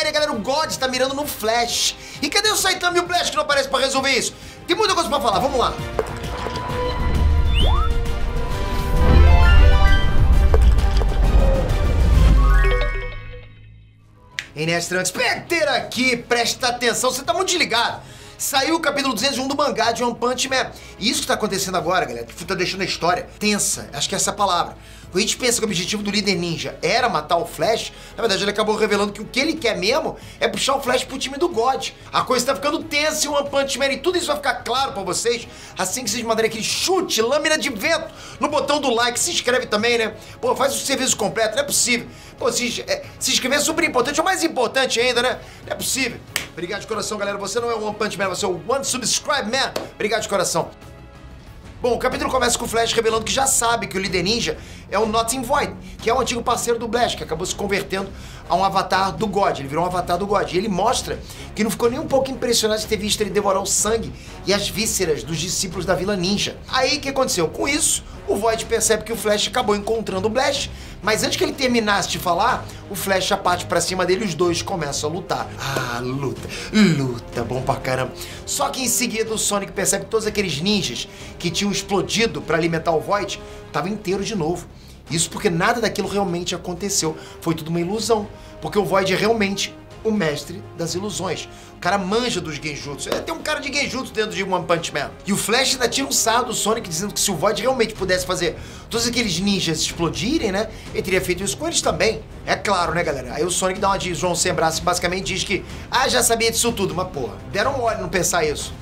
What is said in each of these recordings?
né, galera? O God tá mirando no Flash. E cadê o Saitama e o Blast que não aparecem pra resolver isso? Tem muita coisa pra falar, vamos lá. Inestran Specter aqui, presta atenção, você tá muito desligado. Saiu o capítulo 201 do mangá de One Punch Man. E isso que tá acontecendo agora, galera, que tá deixando a história tensa, acho que é essa a palavra. A gente pensa que o objetivo do líder ninja era matar o Flash, na verdade ele acabou revelando que o que ele quer mesmo é puxar o Flash pro time do God. A coisa tá ficando tensa em One Punch Man e tudo isso vai ficar claro pra vocês assim que vocês mandarem aquele chute, lâmina de vento no botão do like. Se inscreve também, né? Pô, faz o serviço completo, não é possível. Pô, se inscrever é super importante, é o mais importante ainda, né? Não é possível. Obrigado de coração, galera. Você não é o One Punch Man, você é o One Subscribe Man. Obrigado de coração. Bom, o capítulo começa com o Flash revelando que já sabe que o líder ninja é o Nothing Void, que é o antigo parceiro do Blast, que acabou se convertendo a um avatar do God. Ele virou um avatar do God. E ele mostra que não ficou nem um pouco impressionado de ter visto ele devorar o sangue e as vísceras dos discípulos da Vila Ninja. Aí, o que aconteceu? Com isso, o Void percebe que o Flash acabou encontrando o Blast, mas antes que ele terminasse de falar, o Flash já parte pra cima dele e os dois começam a lutar. Ah, luta, bom pra caramba. Só que em seguida o Sonic percebe que todos aqueles ninjas que tinham explodido pra alimentar o Void estavam inteiros de novo. Isso porque nada daquilo realmente aconteceu. Foi tudo uma ilusão, porque o Void é realmente o mestre das ilusões. O cara manja dos genjutsu. Tem um cara de genjutsu dentro de One Punch Man. E o Flash ainda tira um sarro do Sonic dizendo que se o Void realmente pudesse fazer todos aqueles ninjas explodirem, né, ele teria feito isso com eles também. É claro, né, galera? Aí o Sonic dá uma de João sem braço e basicamente diz que já sabia disso tudo, mas porra, deram mole não pensar isso.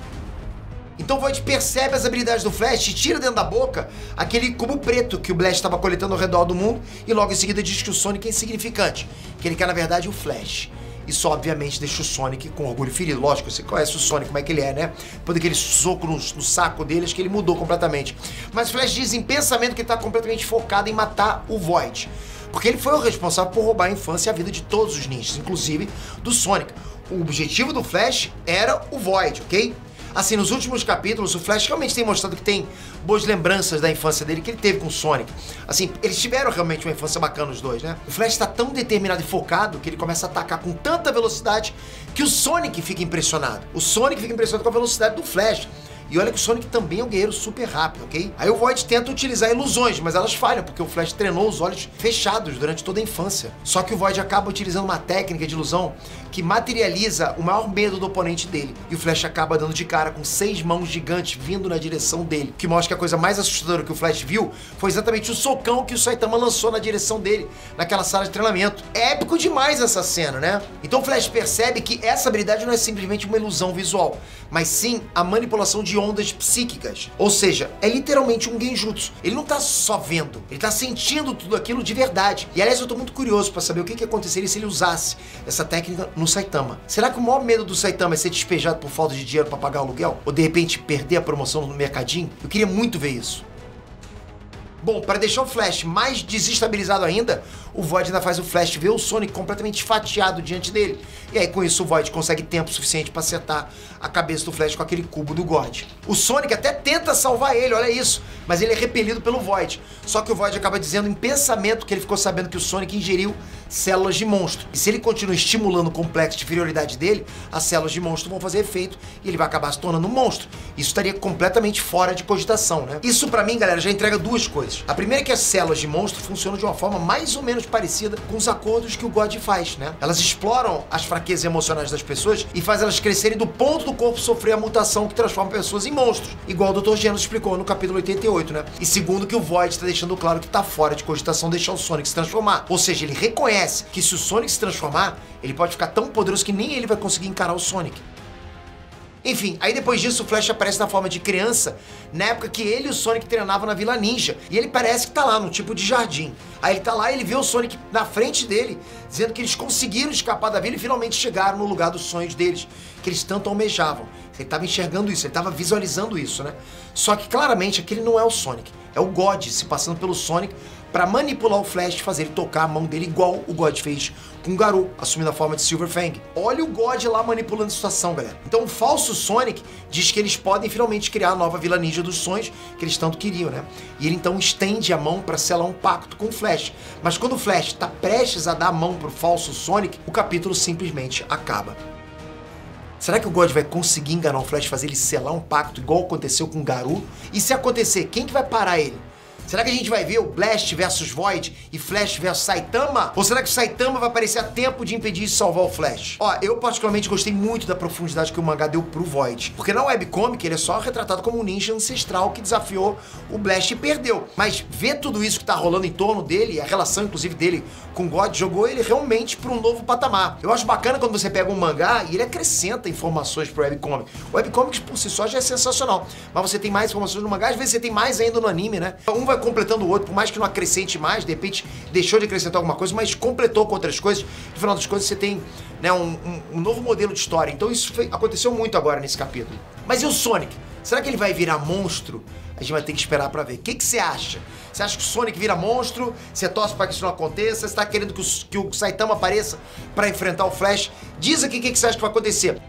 Então o Void percebe as habilidades do Flash e tira dentro da boca aquele cubo preto que o Blast estava coletando ao redor do mundo e logo em seguida diz que o Sonic é insignificante, que ele quer na verdade o Flash. Isso obviamente deixa o Sonic com orgulho ferido. Lógico, você conhece o Sonic, como é que ele é, né? Depois daquele soco no saco dele, acho que ele mudou completamente. Mas o Flash diz em pensamento que ele tá completamente focado em matar o Void, porque ele foi o responsável por roubar a infância e a vida de todos os ninjas, inclusive do Sonic. O objetivo do Flash era o Void, ok? Assim, nos últimos capítulos, o Flash realmente tem mostrado que tem boas lembranças da infância dele que ele teve com o Sonic. Assim, eles tiveram realmente uma infância bacana os dois, né? O Flash tá tão determinado e focado que ele começa a atacar com tanta velocidade que o Sonic fica impressionado. O Sonic fica impressionado com a velocidade do Flash. E olha que o Sonic também é um guerreiro super rápido, ok? Aí o Void tenta utilizar ilusões, mas elas falham, porque o Flash treinou os olhos fechados durante toda a infância. Só que o Void acaba utilizando uma técnica de ilusão que materializa o maior medo do oponente dele. E o Flash acaba dando de cara com 6 mãos gigantes vindo na direção dele. O que mostra que a coisa mais assustadora que o Flash viu foi exatamente o socão que o Saitama lançou na direção dele, naquela sala de treinamento. É épico demais essa cena, né? Então o Flash percebe que essa habilidade não é simplesmente uma ilusão visual, mas sim a manipulação de ondas psíquicas. Ou seja, é literalmente um genjutsu. Ele não tá só vendo, ele tá sentindo tudo aquilo de verdade. E aliás, eu tô muito curioso pra saber o que aconteceria se ele usasse essa técnica no Saitama. Será que o maior medo do Saitama é ser despejado por falta de dinheiro pra pagar o aluguel? Ou de repente perder a promoção no mercadinho? Eu queria muito ver isso. Bom, para deixar o Flash mais desestabilizado ainda, o Void ainda faz o Flash ver o Sonic completamente fatiado diante dele. E aí com isso o Void consegue tempo suficiente para acertar a cabeça do Flash com aquele cubo do God. O Sonic até tenta salvar ele, olha isso, mas ele é repelido pelo Void. Só que o Void acaba dizendo em pensamento que ele ficou sabendo que o Sonic ingeriu células de monstro. E se ele continua estimulando o complexo de inferioridade dele, as células de monstro vão fazer efeito e ele vai acabar se tornando um monstro. Isso estaria completamente fora de cogitação, né? Isso pra mim, galera, já entrega duas coisas. A primeira é que as células de monstro funcionam de uma forma mais ou menos parecida com os acordos que o God faz, né? Elas exploram as fraquezas emocionais das pessoas e faz elas crescerem do ponto do corpo sofrer a mutação que transforma pessoas em monstros, igual o Dr. Genos explicou no capítulo 88, né? E segundo que o Void está deixando claro que tá fora de cogitação deixar o Sonic se transformar. Ou seja, ele reconhece que se o Sonic se transformar, ele pode ficar tão poderoso que nem ele vai conseguir encarar o Sonic. Enfim, aí depois disso o Flash aparece na forma de criança, na época que ele e o Sonic treinavam na Vila Ninja. E ele parece que tá lá, num tipo de jardim. Aí ele tá lá e ele vê o Sonic na frente dele, dizendo que eles conseguiram escapar da vila e finalmente chegaram no lugar dos sonhos deles, que eles tanto almejavam. Ele tava enxergando isso, ele tava visualizando isso, né? Só que claramente aquele não é o Sonic, é o God se passando pelo Sonic pra manipular o Flash e fazer ele tocar a mão dele igual o God fez com o Garou, assumindo a forma de Silver Fang. Olha o God lá manipulando a situação, galera. Então o falso Sonic diz que eles podem finalmente criar a nova Vila Ninja dos Sonhos que eles tanto queriam, né? E ele então estende a mão pra selar um pacto com o Flash. Mas quando o Flash tá prestes a dar a mão pro falso Sonic, o capítulo simplesmente acaba. Será que o God vai conseguir enganar o Flash, fazer ele selar um pacto igual aconteceu com o Garou? E se acontecer, quem que vai parar ele? Será que a gente vai ver o Blast versus Void e Flash versus Saitama? Ou será que o Saitama vai aparecer a tempo de impedir de salvar o Flash? Ó, eu particularmente gostei muito da profundidade que o mangá deu pro Void. Porque na webcomic ele é só retratado como um ninja ancestral que desafiou o Blast e perdeu. Mas ver tudo isso que tá rolando em torno dele, a relação inclusive dele com o God, jogou ele realmente pra um novo patamar. Eu acho bacana quando você pega um mangá e ele acrescenta informações pro webcomic. O webcomic por si só já é sensacional. Mas você tem mais informações no mangá, às vezes você tem mais ainda no anime, né? Um vai completando o outro, por mais que não acrescente mais, de repente deixou de acrescentar alguma coisa, mas completou com outras coisas. No final das contas você tem, né, um novo modelo de história. Então isso aconteceu muito agora nesse capítulo. Mas e o Sonic? Será que ele vai virar monstro? A gente vai ter que esperar pra ver. O que você acha? Você acha que o Sonic vira monstro? Você torce pra que isso não aconteça? Você tá querendo que o Saitama apareça pra enfrentar o Flash? Diz aqui o que você acha que vai acontecer.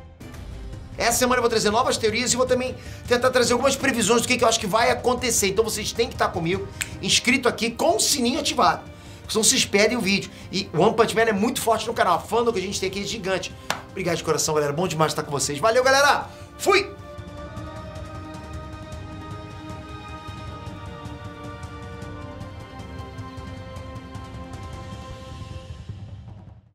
Essa semana eu vou trazer novas teorias e vou também tentar trazer algumas previsões do que eu acho que vai acontecer. Então vocês têm que estar comigo, inscrito aqui, com o sininho ativado. Senão se esperem o vídeo. E o One Punch Man é muito forte no canal. A fandom que a gente tem aqui é gigante. Obrigado de coração, galera. Bom demais estar com vocês. Valeu, galera! Fui!